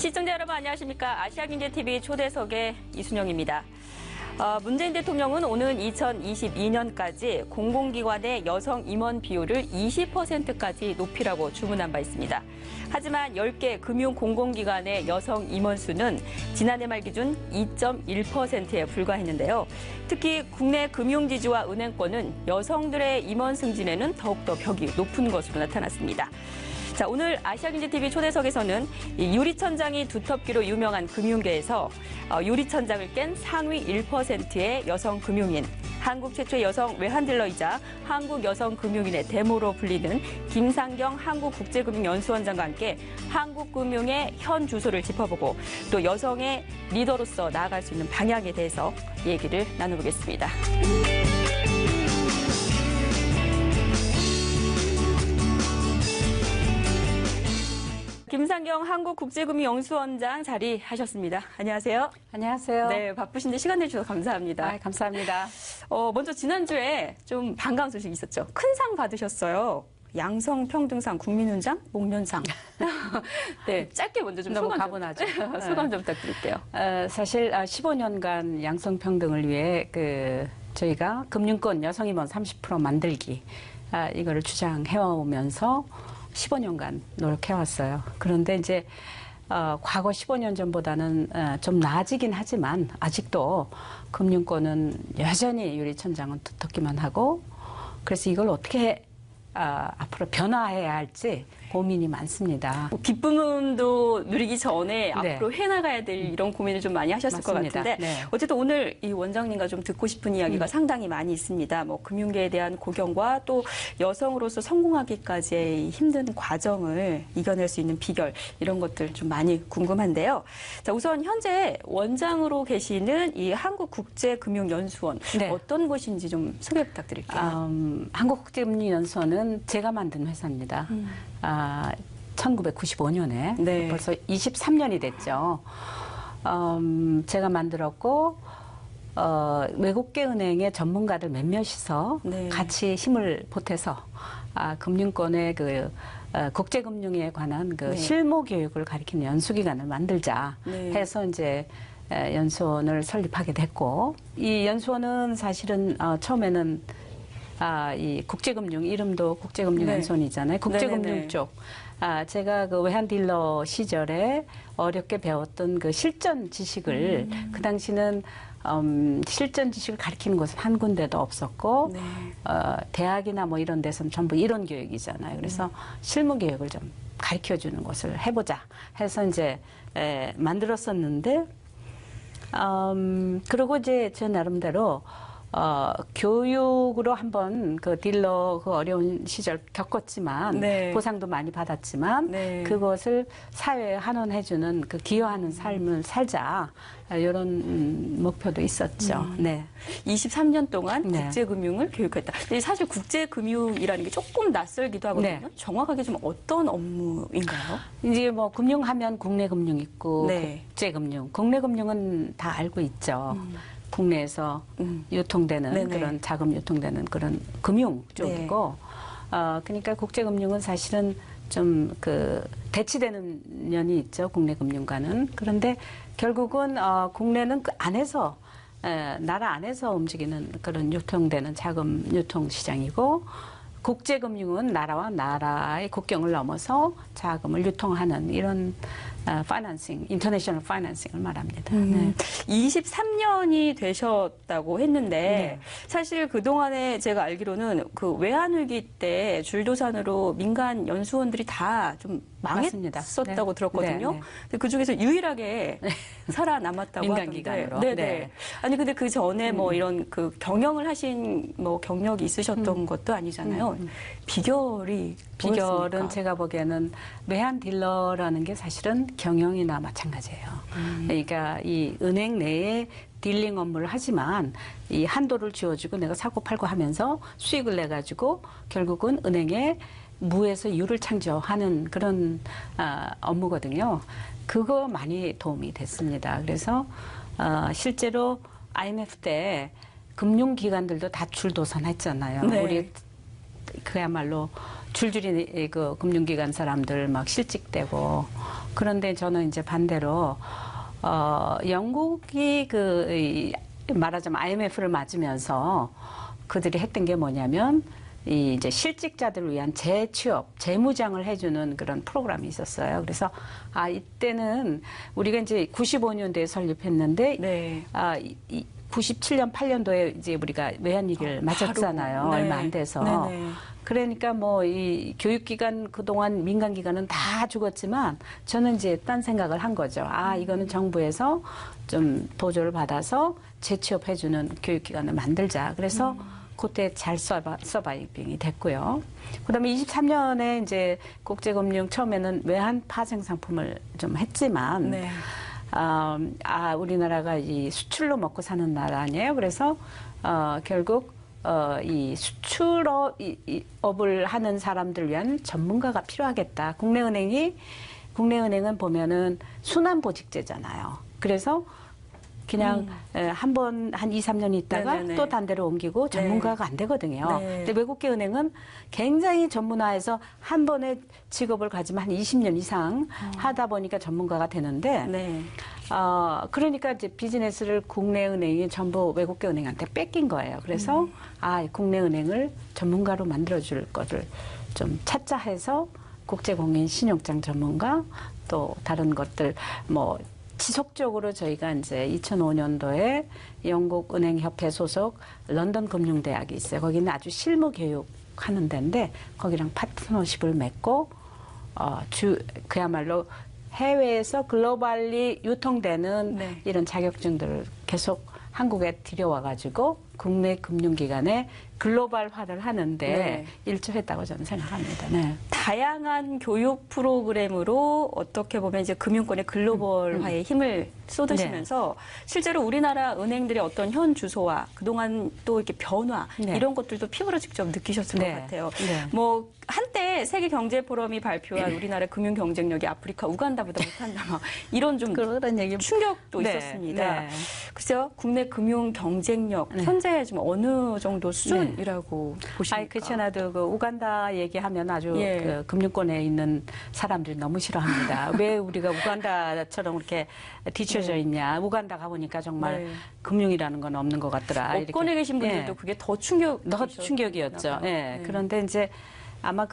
시청자 여러분 안녕하십니까. 아시아경제TV 초대석의 이순영입니다. 문재인 대통령은 오는 2022년까지 공공기관의 여성 임원 비율을 20%까지 높이라고 주문한 바 있습니다. 하지만 10개 금융 공공기관의 여성 임원 수는 지난해 말 기준 2.1%에 불과했는데요. 특히 국내 금융지주와 은행권은 여성들의 임원 승진에는 더욱더 벽이 높은 것으로 나타났습니다. 자, 오늘 아시아경제TV 초대석에서는 유리천장이 두텁기로 유명한 금융계에서 유리천장을 깬 상위 1%의 여성 금융인, 한국 최초의 여성 외환딜러이자 한국 여성금융인의 데모로 불리는 김상경 한국국제금융연수원장과 함께 한국금융의 현 주소를 짚어보고 또 여성의 리더로서 나아갈 수 있는 방향에 대해서 얘기를 나눠보겠습니다. 김상경 한국국제금융연수원장 자리하셨습니다. 안녕하세요. 안녕하세요. 네, 바쁘신데 시간 내주셔서 감사합니다. 감사합니다. 먼저 지난주에 좀 반가운 소식이 있었죠. 큰 상 받으셨어요. 양성평등상, 국민훈장, 목련상. 네, 짧게 먼저 좀 너무 소감 가분하죠. 소감 좀 부탁드릴게요. 사실 15년간 양성평등을 위해 저희가 금융권 여성임원 30% 만들기 이거를 주장해오면서 15년간 노력해왔어요. 그런데 이제 과거 15년 전보다는 좀 나아지긴 하지만 아직도 금융권은 여전히 유리천장은 두텁기만 하고, 그래서 이걸 어떻게 앞으로 변화해야 할지 고민이 많습니다. 기쁨도 누리기 전에 네. 앞으로 해나가야 될 이런 고민을 좀 많이 하셨을 맞습니다. 것 같은데 네. 어쨌든 오늘 이 원장님과 좀 듣고 싶은 이야기가 상당히 많이 있습니다. 뭐 금융계에 대한 고견과 또 여성으로서 성공하기까지의 힘든 과정을 이겨낼 수 있는 비결, 이런 것들 좀 많이 궁금한데요. 자, 우선 현재 원장으로 계시는 이 한국국제금융연수원, 네. 어떤 곳인지 좀 소개 부탁드릴게요. 한국국제금융연수원은 제가 만든 회사입니다. 1995년에 네. 벌써 23년이 됐죠. 제가 만들었고 외국계 은행의 전문가들 몇몇이서 네. 같이 힘을 보태서 금융권의 국제금융에 관한 네. 실무 교육을 가리키는 연수기관을 만들자 네. 해서 이제 연수원을 설립하게 됐고, 이 연수원은 사실은 처음에는 이 국제금융, 이름도 국제금융연수원이잖아요. 국제금융 네네네. 쪽. 제가 외환딜러 시절에 어렵게 배웠던 실전 지식을, 그 당시는 실전 지식을 가르치는 곳은 한 군데도 없었고, 네. 대학이나 뭐 이런 데서는 전부 이론 교육이잖아요. 그래서 실무 교육을 좀 가르쳐 주는 곳을 해보자 해서 이제 만들었었는데, 그리고 이제 저 나름대로 교육으로 한번 딜러 어려운 시절 겪었지만, 네. 보상도 많이 받았지만, 네. 그것을 사회에 환원해주는 기여하는 삶을 살자, 이런 목표도 있었죠. 네. 23년 동안 네. 국제금융을 교육했다. 근데 사실 국제금융이라는 게 조금 낯설기도 하거든요. 네. 정확하게 좀 어떤 업무인가요? 이제 뭐 금융하면 국내 금융 있고, 네. 국제금융. 국내 금융은 다 알고 있죠. 국내에서 유통되는 네네. 그런 자금 유통되는 그런 금융 쪽이고, 그러니까 국제금융은 사실은 좀 대치되는 면이 있죠, 국내 금융과는. 그런데 결국은 국내는 그 안에서 나라 안에서 움직이는 그런 유통되는 자금 유통 시장이고, 국제금융은 나라와 나라의 국경을 넘어서 자금을 유통하는 이런 파이낸싱, 인터내셔널 파이낸싱을 말합니다. 네. 23년이 되셨다고 했는데 네. 사실 그동안에 제가 알기로는 외환위기 때 줄도산으로 민간 연수원들이 다 좀 맞습니다. 망했었다고 네. 들었거든요. 네, 네. 근데 그중에서 유일하게 살아남았다고 민간 하던데. 기관으로. 네네. 네. 아니 근데 그 전에 뭐 이런 경영을 하신 경력이 있으셨던 것도 아니잖아요. 비결이 비결은 뭐였습니까? 제가 보기에는 외환 딜러라는 게 사실은 경영이나 마찬가지예요. 그러니까 이 은행 내에 딜링 업무를 하지만 이 한도를 쥐어주고 내가 사고 팔고 하면서 수익을 내 가지고 결국은 은행에 무에서 유를 창조하는 그런 업무거든요. 그거 많이 도움이 됐습니다. 그래서 실제로 IMF 때 금융기관들도 다 줄도산했잖아요. 네. 우리 그야말로 줄줄이 금융기관 사람들 막 실직되고 그런데 저는 이제 반대로 영국이 말하자면 IMF를 맞으면서 그들이 했던 게 뭐냐면 이 이제 실직자들을 위한 재취업, 재무장을 해주는 그런 프로그램이 있었어요. 그래서 이때는 우리가 이제 95년도에 설립했는데 네. 97년, 8년도에 이제 우리가 외환위기를 맞았잖아요. 네. 얼마 안 돼서. 네네. 그러니까 뭐 이 교육기관 그동안 민간기관은 다 죽었지만 저는 이제 딴 생각을 한 거죠. 이거는 정부에서 좀 보조를 받아서 재취업해주는 교육기관을 만들자. 그래서 그때 잘 서바이빙이 됐고요. 그다음에 23년에 이제 국제금융 처음에는 외환 파생 상품을 좀 했지만 네. 우리나라가 이 수출로 먹고 사는 나라 아니에요. 그래서 결국 이 수출업을 하는 사람들 위한 전문가가 필요하겠다. 국내은행은 보면은 순환보직제잖아요. 그래서 그냥 한 2, 3년 있다가 네네네. 또 딴 데로 옮기고 전문가가 안 되거든요. 네. 근데 외국계 은행은 굉장히 전문화해서 한 번에 직업을 가지면 한 20년 이상 하다 보니까 전문가가 되는데 네. 그러니까 이제 비즈니스를 국내 은행이 전부 외국계 은행한테 뺏긴 거예요. 그래서 국내 은행을 전문가로 만들어줄 거를 좀 찾자 해서 국제공인 신용장 전문가 또 다른 것들 뭐 지속적으로 저희가 이제 2005년도에 영국 은행협회 소속 런던 금융대학이 있어요. 거기는 아주 실무 교육하는 데인데 거기랑 파트너십을 맺고 그야말로 해외에서 글로벌리 유통되는 네. 이런 자격증들을 계속 한국에 들여와가지고 국내 금융기관에 글로벌화를 하는데 네. 일조했다고 저는 생각합니다. 네. 다양한 교육 프로그램으로 어떻게 보면 이제 금융권의 글로벌화에 힘을 쏟으시면서 실제로 우리나라 은행들의 어떤 현 주소와 그동안 또 이렇게 변화 네. 이런 것들도 피부로 직접 느끼셨을 네. 것 같아요. 네. 뭐 한때 세계 경제 포럼이 발표한 우리나라 금융 경쟁력이 아프리카 우간다보다 못한다 막 이런 좀 그런 얘기 충격도 네. 있었습니다. 네. 글쎄요, 국내 금융 경쟁력 현재 좀 어느 정도 수준이라고 보십니까? 그렇지 않아도 그 우간다 얘기하면 아주 예. 그 금융권에 있는 사람들이 너무 싫어합니다. 왜 우리가 우간다처럼 이렇게 뒤쳐져 있냐. 우간다 가보니까 정말 네. 금융이라는 건 없는 것 같더라. 업권에 계신 분들도 그게 더 충격이었죠. 예. 네. 그런데 이제 아마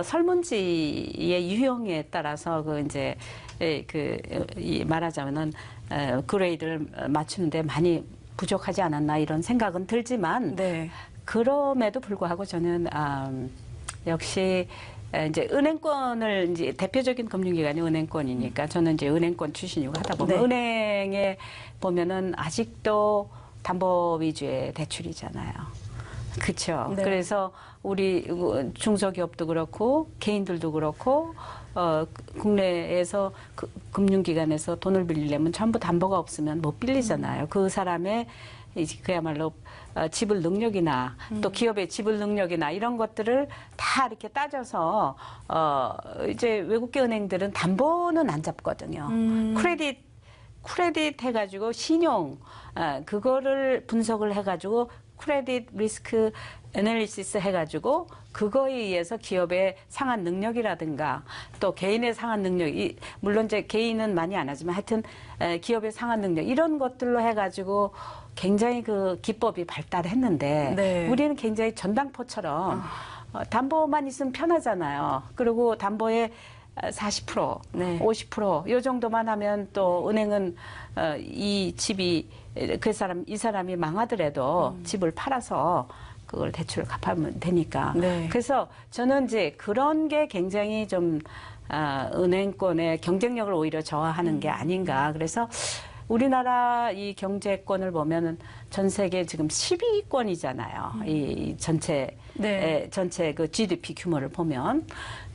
설문지의 유형에 따라서 말하자면은 그레이드를 맞추는데 많이 부족하지 않았나 이런 생각은 들지만 네. 그럼에도 불구하고 저는 역시 이제 은행권을 이제 대표적인 금융기관이 은행권이니까 저는 이제 은행권 출신이고 하다 보면 네. 은행에 보면은 아직도 담보 위주의 대출이잖아요. 그렇죠. 네. 그래서 우리 중소기업도 그렇고 개인들도 그렇고 국내에서 금융기관에서 돈을 빌리려면 전부 담보가 없으면 못 빌리잖아요. 그 사람의 그야말로 지불 능력이나 또 기업의 지불 능력이나 이런 것들을 다 이렇게 따져서 이제 외국계 은행들은 담보는 안 잡거든요. 크레딧 해가지고 신용 그거를 분석을 해가지고 크레딧 리스크 애널리시스 해가지고 그거에 의해서 기업의 상환 능력이라든가 또 개인의 상환 능력, 물론 이제 개인은 많이 안 하지만 하여튼 기업의 상환 능력 이런 것들로 해가지고 굉장히 그 기법이 발달했는데 네. 우리는 굉장히 전당포처럼 담보만 있으면 편하잖아요. 그리고 담보에 40%, 네. 50%이 정도만 하면 또 은행은 이 사람이 망하더라도 집을 팔아서 그걸 대출을 갚으면 되니까. 네. 그래서 저는 이제 그런 게 굉장히 좀 은행권의 경쟁력을 오히려 저하하는 게 아닌가. 그래서 우리나라 이 경제권을 보면은 전 세계 지금 10위권이잖아요. 이 전체 그 GDP 규모를 보면.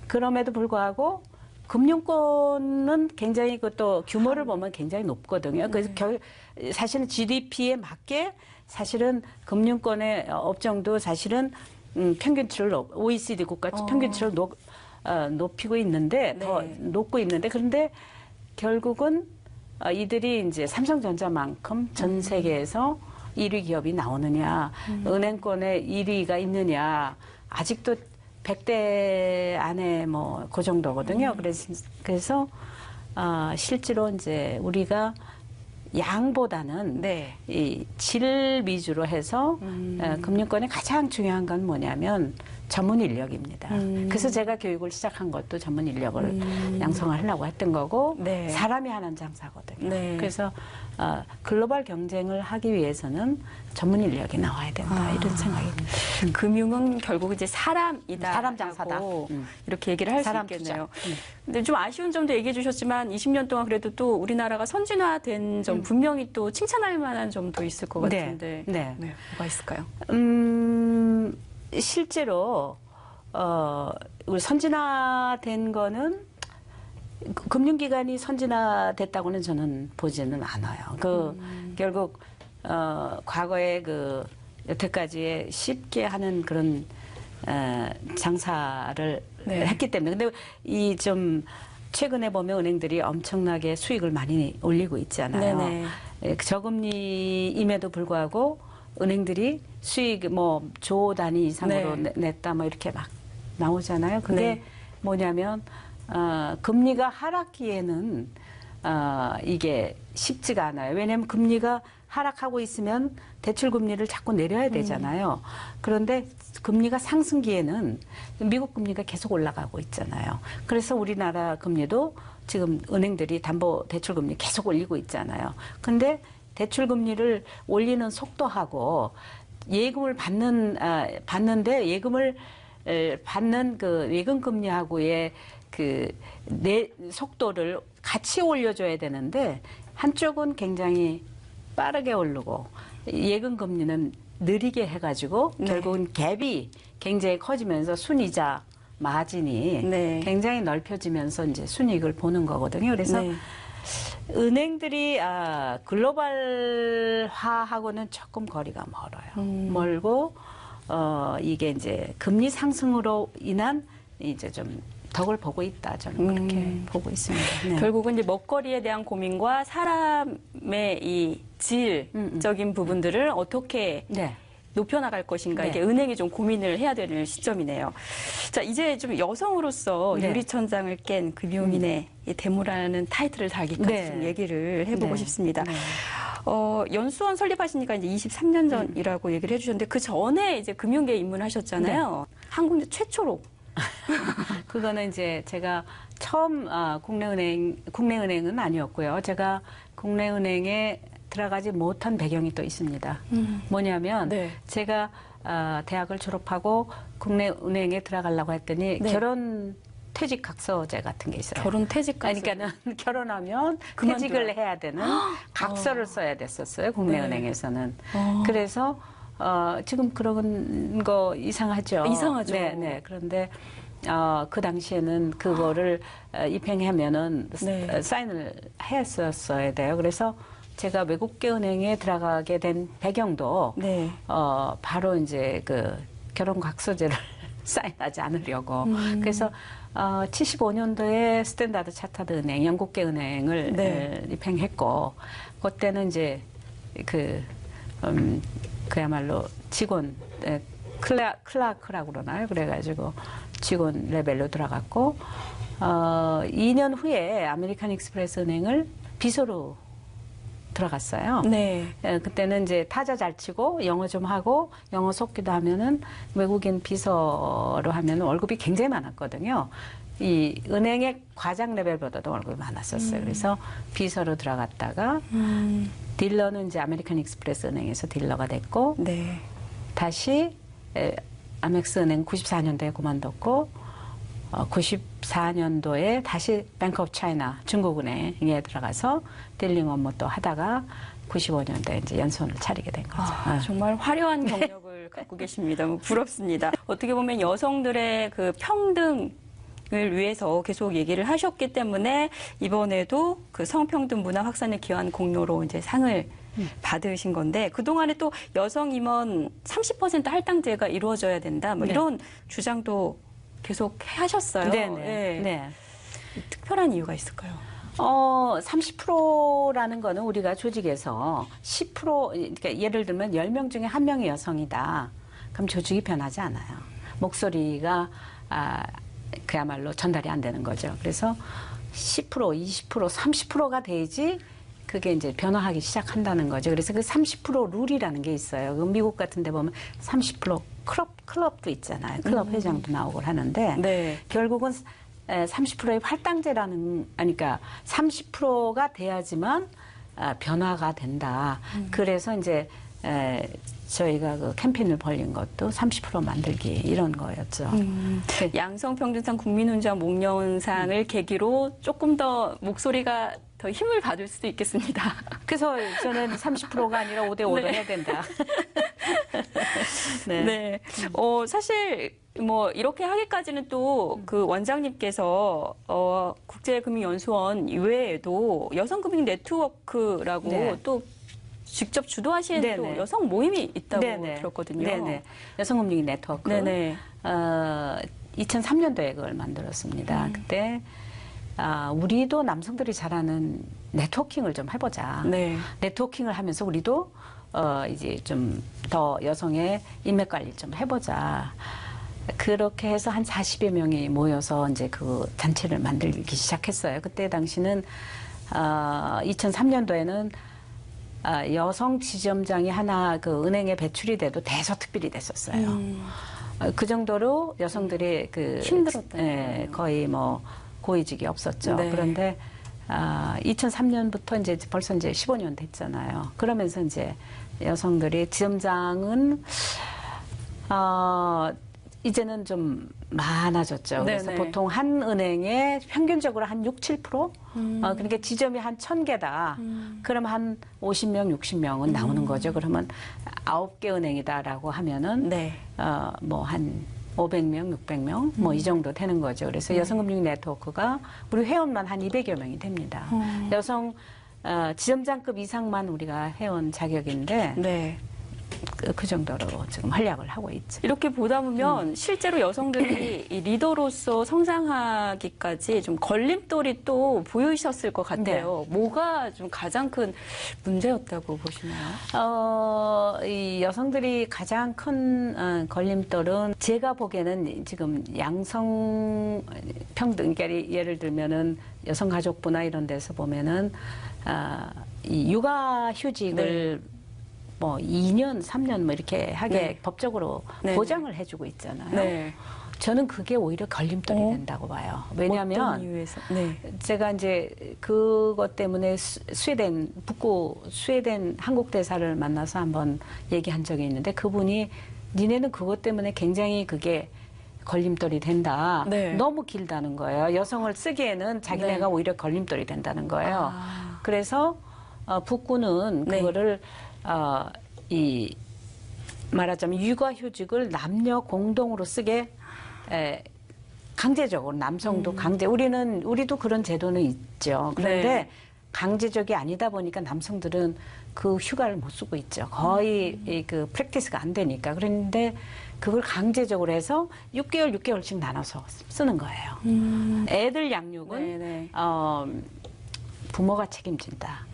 그럼에도 불구하고 금융권은 굉장히 또 규모를 보면 굉장히 높거든요. 그래서 사실은 GDP에 맞게 사실은 금융권의 업종도 사실은 평균치를 OECD 국가 평균치를 높이고 있는데 더 높고 있는데 그런데 결국은 이들이 이제 삼성전자만큼 전 세계에서 1위 기업이 나오느냐, 은행권에 1위가 있느냐, 아직도 100대 안에 뭐 그 정도거든요. 그래서 실제로 이제 우리가 양보다는 네. 이 질 위주로 해서 금융권의 가장 중요한 건 뭐냐면 전문 인력입니다. 그래서 제가 교육을 시작한 것도 전문 인력을 양성을 하려고 했던 거고 네. 사람이 하는 장사거든요. 네. 그래서 글로벌 경쟁을 하기 위해서는 전문 인력이 나와야 된다 이런 생각입니다. 금융은 결국 이제 사람이다. 사람 장사다. 이렇게 얘기를 할 수 사람 있겠네요. 투자. 근데 좀 아쉬운 점도 얘기해 주셨지만 20년 동안 그래도 또 우리나라가 선진화된 점 분명히 또 칭찬할 만한 점도 있을 것 네. 같은데 네. 뭐가 있을까요? 실제로 우리 선진화된 거는 금융기관이 선진화됐다고는 저는 보지는 않아요. 결국 과거에 여태까지의 쉽게 하는 그런 장사를 네. 했기 때문에 근데 이 좀 최근에 보면 은행들이 엄청나게 수익을 많이 올리고 있잖아요. 네네. 저금리임에도 불구하고 은행들이 수익 조 단위 이상으로 네. 냈다 이렇게 막 나오잖아요. 그게 네. 뭐냐면 금리가 하락기에는 이게 쉽지가 않아요. 왜냐하면 금리가 하락하고 있으면 대출 금리를 자꾸 내려야 되잖아요. 그런데 금리가 상승기에는 미국 금리가 계속 올라가고 있잖아요. 그래서 우리나라 금리도 지금 은행들이 담보 대출 금리 계속 올리고 있잖아요. 근데 대출 금리를 올리는 속도하고 예금을 받는데 예금을 받는 예금 금리하고의 내 속도를 같이 올려줘야 되는데 한쪽은 굉장히 빠르게 오르고 예금 금리는 느리게 해가지고 네. 결국은 갭이 굉장히 커지면서 순이자 마진이 네. 굉장히 넓혀지면서 이제 순이익을 보는 거거든요. 그래서 네. 은행들이 글로벌화하고는 조금 거리가 멀어요. 멀고 이게 이제 금리 상승으로 인한 이제 좀 덕을 보고 있다. 저는 그렇게 보고 있습니다. 네. 결국은 이제 먹거리에 대한 고민과 사람의 이 질적인 부분들을 어떻게 네. 높여나갈 것인가 네. 이게 은행이 좀 고민을 해야 되는 시점이네요. 자, 이제 좀 여성으로서 네. 유리천장을 깬 금융인의 이 대모라는 타이틀을 달기까지 네. 좀 얘기를 해보고 네. 싶습니다. 네. 연수원 설립하시니까 이제 23년 전이라고 얘기를 해주셨는데 그 전에 이제 금융계에 입문하셨잖아요. 한국 최초로. 그거는 이제 제가 처음 국내은행은 아니었고요. 제가 국내은행에 들어가지 못한 배경이 또 있습니다. 뭐냐면 네. 제가 대학을 졸업하고 국내은행에 들어가려고 했더니 네. 결혼 퇴직 각서제 같은 게 있어요. 결혼 퇴직까지. 그러니까는 결혼하면 그만둬야. 퇴직을 해야 되는 각서를 써야 됐었어요. 국내은행에서는. 그래서 지금 그런 거 이상하죠. 이상하죠. 네, 네. 그런데 그 당시에는 그거를 입행하면은 네. 사인을 했었어야 돼요. 그래서 제가 외국계 은행에 들어가게 된 배경도 네. 바로 이제 결혼 각서제를 사인하지 않으려고. 그래서 75년도에 스탠다드 차타드 은행, 영국계 은행을 네. 입행했고, 그때는 이제 그야말로 직원, 클라크라고 그러나요? 그래가지고 직원 레벨로 들어갔고, 2년 후에 아메리칸 익스프레스 은행을 비서로 들어갔어요. 네. 그때는 이제 타자 잘 치고 영어 좀 하고 영어 속기도 하면은 외국인 비서로 하면 월급이 굉장히 많았거든요. 이 은행의 과장 레벨보다도 월급이 많았었어요. 그래서 비서로 들어갔다가 딜러는 이제 아메리칸 익스프레스 은행에서 딜러가 됐고 네. 다시 아멕스 은행 94년도에 그만뒀고 94년도에 다시 뱅크 오브 차이나 중국은행에 들어가서 딜링 업무 또 하다가 95년도에 이제 연수원을 차리게 된 거죠. 정말 화려한 경력을 갖고 계십니다. 부럽습니다. 어떻게 보면 여성들의 그 평등을 위해서 계속 얘기를 하셨기 때문에 이번에도 그 성평등 문화 확산에 기여한 공로로 이제 상을 받으신 건데 그동안에 또 여성 임원 30% 할당제가 이루어져야 된다. 뭐 네. 이런 주장도 계속 하셨어요. 네네. 네. 네. 특별한 이유가 있을까요? 30%라는 거는 우리가 조직에서 10%, 그러니까 예를 들면 10명 중에 1명이 여성이다. 그럼 조직이 변하지 않아요. 목소리가 그야말로 전달이 안 되는 거죠. 그래서 10%, 20%, 30%가 돼야지 그게 이제 변화하기 시작한다는 거죠. 그래서 그 30% 룰이라는 게 있어요. 그 미국 같은 데 보면 30% 클럽도 있잖아요. 클럽 회장도 나오고 하는데 네. 결국은 30%의 할당제라는, 그러니까 30%가 돼야지만 변화가 된다. 그래서 이제 저희가 그 캠페인을 벌린 것도 30% 만들기 이런 거였죠. 네. 양성평등상 국민훈장 목련상을 계기로 조금 더 목소리가 더 힘을 받을 수도 있겠습니다. 그래서 저는 30%가 아니라 5대5로 네. 해야 된다. 네. 네. 사실 뭐 이렇게 하기까지는 또 그 원장님께서 국제금융연수원 이외에도 여성금융 네트워크라고 네. 또 직접 주도하시는 또 네네. 여성 모임이 있다고 네네. 들었거든요. 네네. 여성금융 네트워크. 네네. 2003년도에 그걸 만들었습니다. 그때 우리도 남성들이 잘하는 네트워킹을 좀 해보자. 네. 네트워킹을 하면서 우리도 이제 좀 더 여성의 인맥 관리를 좀 해보자. 그렇게 해서 한 40여 명이 모여서 이제 그 단체를 만들기 시작했어요. 그때 당시는 2003년도에는 여성 지점장이 하나 그 은행에 배출이 돼도 대서특필이 됐었어요. 그 정도로 여성들이 그 힘들었다. 거의 뭐 고위직이 없었죠. 네. 그런데 2003년부터 이제 벌써 이제 15년 됐잖아요. 그러면서 이제 여성들이 지점장은 이제는 좀 많아졌죠. 그래서 네네. 보통 한 은행에 평균적으로 한 6, 7%? 그러니까 지점이 한 1000개다. 그럼 한 50명, 60명은 나오는 거죠. 그러면 9개 은행이다라고 하면은 네. 뭐 한 500명, 600명 뭐 이 정도 되는 거죠. 그래서 여성금융 네트워크가 우리 회원만 한 200여 명이 됩니다. 여성 지점장급 이상만 우리가 회원 자격인데 네. 그 정도로 지금 활약을 하고 있죠. 이렇게 보다 보면 실제로 여성들이 이 리더로서 성장하기까지 좀 걸림돌이 또 보이셨을 것 같아요. 뭐가 좀 가장 큰 문제였다고 보시나요? 이 여성들이 가장 큰 걸림돌은 제가 보기에는 지금 양성 평등, 그러니까 예를 들면은 여성가족부나 이런 데서 보면은 이 육아휴직을 뭐 2년, 3년 뭐 이렇게 하게 네. 법적으로 네. 보장을 해주고 있잖아요. 네. 저는 그게 오히려 걸림돌이 된다고 봐요. 왜냐하면 어떤 이유에서? 네. 제가 이제 그것 때문에 스웨덴 한국 대사를 만나서 한번 얘기한 적이 있는데 그분이 니네는 그것 때문에 굉장히 그게 걸림돌이 된다. 네. 너무 길다는 거예요. 여성을 쓰기에는 자기네가 네. 오히려 걸림돌이 된다는 거예요. 그래서 북구는 네. 그거를 이 말하자면 육아휴직을 남녀 공동으로 쓰게 강제적으로 남성도 우리도 그런 제도는 있죠. 그런데 네. 강제적이 아니다 보니까 남성들은 그 휴가를 못 쓰고 있죠. 거의 그 프랙티스가 안 되니까. 그런데 그걸 강제적으로 해서 6개월씩 나눠서 쓰는 거예요. 애들 양육은 네네. 부모가 책임진다.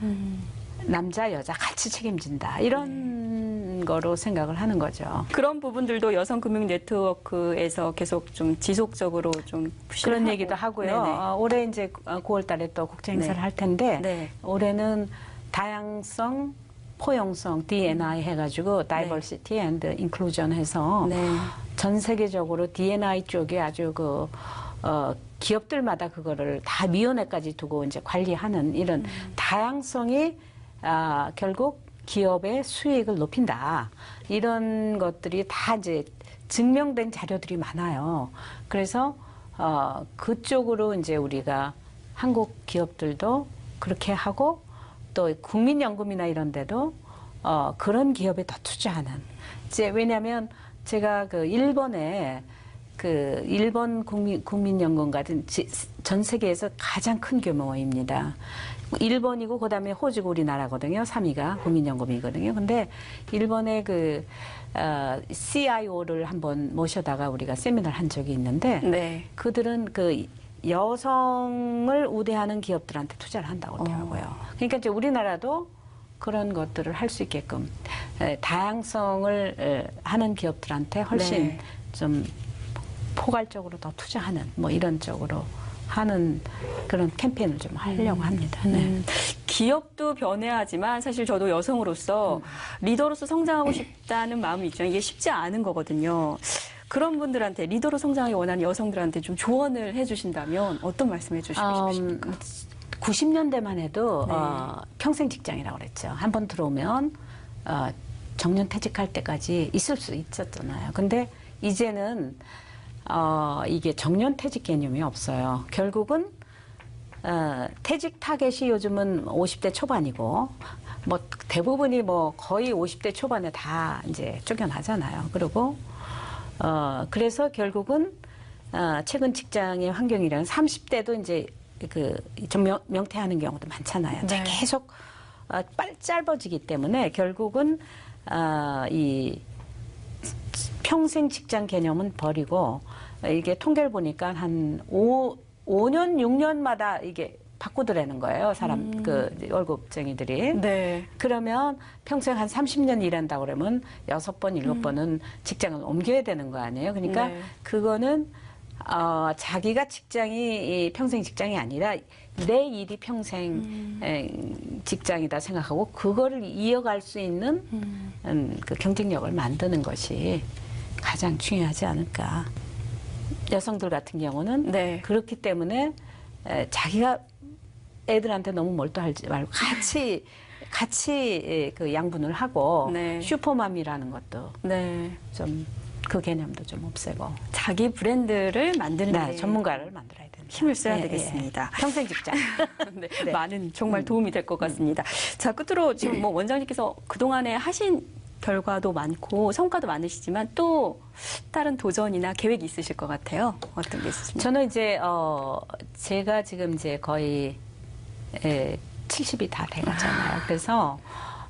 남자, 여자 같이 책임진다. 이런 거로 생각을 하는 거죠. 그런 부분들도 여성금융 네트워크에서 계속 좀 지속적으로 좀 푸시를 그런 하고. 얘기도 하고요. 네네. 올해 이제 9월 달에 또 국제 행사를 네. 할 텐데 네. 올해는 다양성, 포용성, D&I 해가지고 Diversity and Inclusion 해서 네. 전 세계적으로 D&I 쪽에 아주 기업들마다 그거를 다 위원회까지 두고 이제 관리하는 이런 다양성이 결국 기업의 수익을 높인다. 이런 것들이 다 이제 증명된 자료들이 많아요. 그래서 그쪽으로 이제 우리가 한국 기업들도 그렇게 하고 또 국민연금이나 이런 데도 그런 기업에 더 투자하는. 이제 왜냐하면 제가 그 일본에 그 일본 국민연금 같은 전 세계에서 가장 큰 규모입니다. 일본이고 그다음에 호주고 우리나라거든요. 3위가 국민연금이거든요. 근데 일본의 그 CIO를 한번 모셔다가 우리가 세미나를 한 적이 있는데 네. 그들은 그 여성을 우대하는 기업들한테 투자를 한다고 하더라고요. 그러니까 이제 우리나라도 그런 것들을 할 수 있게끔 다양성을 하는 기업들한테 훨씬 네. 좀 포괄적으로 더 투자하는 뭐 이런 쪽으로 하는 그런 캠페인을 좀 하려고 합니다. 네. 기업도 변해야지만 사실 저도 여성으로서 리더로서 성장하고 싶다는 마음이 있죠. 이게 쉽지 않은 거거든요. 그런 분들한테 리더로 성장하기 원하는 여성들한테 좀 조언을 해주신다면 어떤 말씀 해주시고 싶으십니까? 90년대만 해도 네. 평생 직장이라고 그랬죠. 한 번 들어오면 정년 퇴직할 때까지 있을 수 있었잖아요. 근데 이제는 이게 정년 퇴직 개념이 없어요. 결국은 퇴직 타겟이 요즘은 50대 초반이고 뭐 대부분이 뭐 거의 50대 초반에 다 이제 쫓겨나잖아요. 그리고 그래서 결국은 최근 직장의 환경이랑 30대도 이제 좀 명퇴하는 경우도 많잖아요. 네. 계속 짧아지기 때문에 결국은 이 평생 직장 개념은 버리고 이게 통계를 보니까 한 5년, 6년마다 이게 바꾸더라는 거예요. 사람, 월급쟁이들이. 네. 그러면 평생 한 30년 일한다고 그러면 6번, 7번은 직장을 옮겨야 되는 거 아니에요. 그러니까 네. 그거는 자기가 직장이 평생 직장이 아니라 내 일이 평생 직장이다 생각하고 그거를 이어갈 수 있는 그 경쟁력을 만드는 것이 가장 중요하지 않을까. 여성들 같은 경우는 네. 그렇기 때문에 자기가 애들한테 너무 몰두하지 말고 같이 그 양분을 하고 네. 슈퍼맘이라는 것도 네. 좀 그 개념도 좀 없애고 자기 브랜드를 만드는 네, 데 전문가를 만들어야 된다. 힘을 써야 예, 되겠습니다. 예. 평생 직장. 네, 네. 많은 정말 도움이 될 것 같습니다. 자, 끝으로 지금 뭐 원장님께서 그동안에 하신 결과도 많고 성과도 많으시지만 또 다른 도전이나 계획이 있으실 것 같아요. 어떤 게 있으십니까? 저는 이제 제가 지금 이제 거의 70이 다 돼가잖아요. 그래서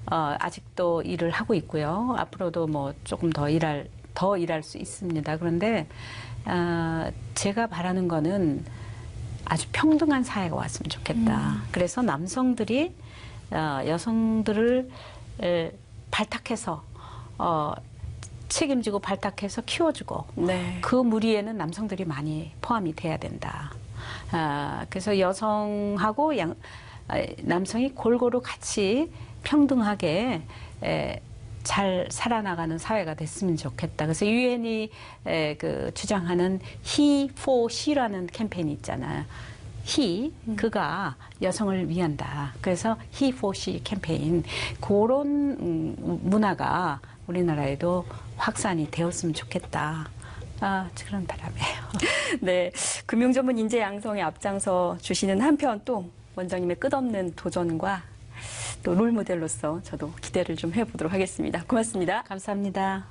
아직도 일을 하고 있고요. 앞으로도 뭐 조금 더 일할 수 있습니다. 그런데 제가 바라는 거는 아주 평등한 사회가 왔으면 좋겠다. 그래서 남성들이 여성들을 발탁해서 책임지고 발탁해서 키워주고 네. 그 무리에는 남성들이 많이 포함이 돼야 된다. 그래서 여성하고 남성이 골고루 같이 평등하게 잘 살아나가는 사회가 됐으면 좋겠다. 그래서 유엔이 주장하는 He for She라는 캠페인이 있잖아요. He, 그가 여성을 위한다. 그래서 He for She 캠페인, 그런 문화가 우리나라에도 확산이 되었으면 좋겠다. 그런 바람이에요. 네, 금융 전문 인재 양성에 앞장서 주시는 한편 또 원장님의 끝없는 도전과 또 롤모델로서 저도 기대를 좀 해보도록 하겠습니다. 고맙습니다. 감사합니다.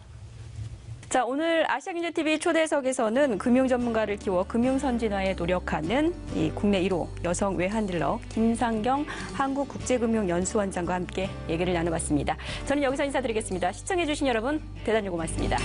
자, 오늘 아시아경제TV 초대석에서는 금융 전문가를 키워 금융 선진화에 노력하는 이 국내 1호 여성 외환딜러 김상경 한국국제금융연수원장과 함께 얘기를 나눠봤습니다. 저는 여기서 인사드리겠습니다. 시청해주신 여러분 대단히 고맙습니다.